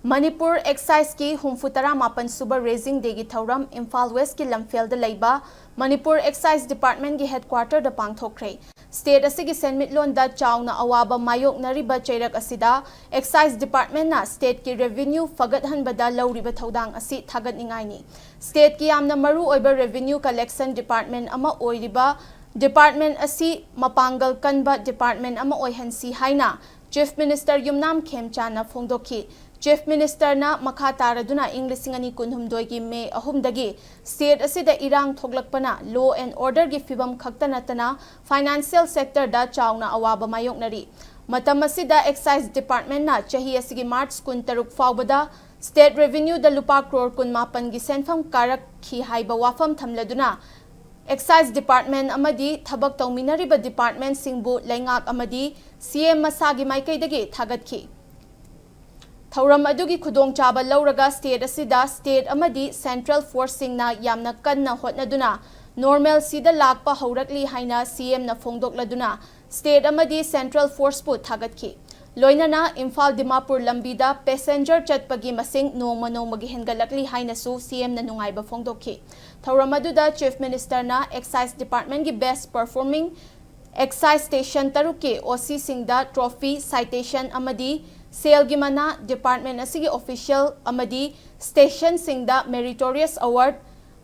Manipur Excise ki humfutara mapan suba raising degi thauram Imphal West ki lamfel da laiba Manipur Excise Department ki headquarter da pangthokre. State asigi senmitlon da chawna awaba mayok nariba chairak asida Excise Department na state ki revenue fagathan bada lawriba thaudang asi thagat ningai ni. State ki amna maru oiba revenue collection department ama oiriba department asi mapangal kanba department ama oihansi haina Chief Minister Yumnam Khemchana phongdokhi. Chief Minister na makha taraduna Inglisingani kunhumdoi ki May ahumdagi state asida irang thoglakpana law and order gi fibam khaktanatana financial sector da chawna awaba mayoknari matam asida excise department na chahi asigi March kun taruk fawbada state revenue da lupa crore kun mapan gi senfam karak khi haiba wafam thamladuna Excise Department amadi thabak tawminariba department singbu laingak amadi CM masagi maikaidagi thagatki Thauram adugi khudong chaba lauraga state asida state amadi central force singna yamna kanna hotnaduna normal sida lakpa haurakli haina CM na phongdokladuna state amadi central force pu thagatki loinana Imphal Dimapur lambida passenger chatpagi masing nongma nongmagi hengalakli haina su CM na nungaiba phongdokhi Thauram aduda Chief Minister na Excise Department gi best performing excise station taruki OC singda trophy citation amadi Sale Gimana Department asigi official amadi station singda meritorious award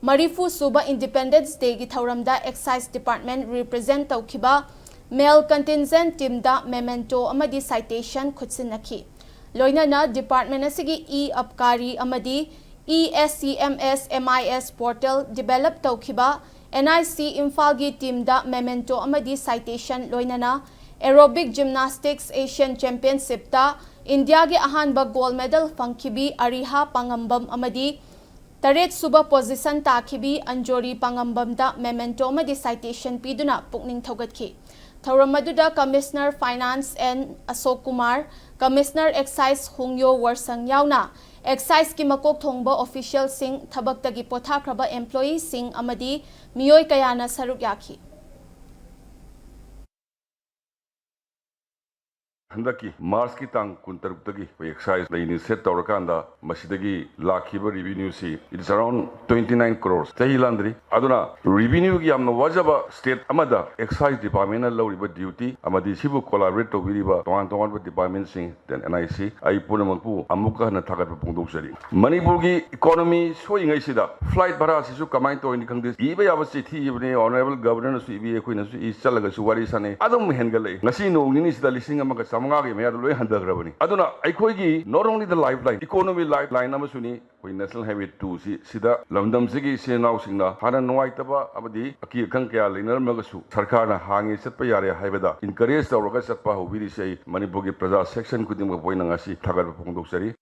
Marifu Suba Independence Day gi thauramda Excise Department represent tawkhiba male contingent team da memento amadi citation khutsinakhi loinana department asigi e-abkari amadi ESCMS MIS portal develop tawkhiba NIC Imphal gi team da memento amadi citation loinana aerobic gymnastics Asian Championship da India ge ahanba gold medal fangkibi Ariha Pangambam amadi taret suba position takhibi Anjori Pangambam da memento amadi citation piduna pukning thogatki Thauramadu Commissioner Finance and Asok Kumar Commissioner Excise Hungyo Warsang yauna Excise ki makok thongba official sing thabak tagi pothakraba employee sing amadi miyoi kayana saruk yakhi Handaki Mars ki tang kuntaruptagi excise laini set tawrakanda masidagi lakhiba revenue si it is around 29 crores tahi landri aduna revenue gi amna wajaba state amada excise department lawriba duty amadi sibu collaborate to wiriba tongan department sing then NIC ai punamangpu amuka na thagat pungdok sari Manipur gi economy showing sida flight bara sisu kamai to ni khangde iba yaba chithi ibne honorable governor su ibi khoina su is chalaga su wari sane adum hengale ngasi no ni sida lising amaka Samangagi may loy handagrabani. Aduna aikoigi not only the lifeline, economy lifeline namasuni we national highway 2 si sida lamdam sigi senaw singna hana nuaitaba abadi aki khang kya linar magasu sarkar na hangi satpa yare haibada encourage tawraga satpa hobiri sei Manipur gi praja section kudimga poina ngasi thagar phongdok sari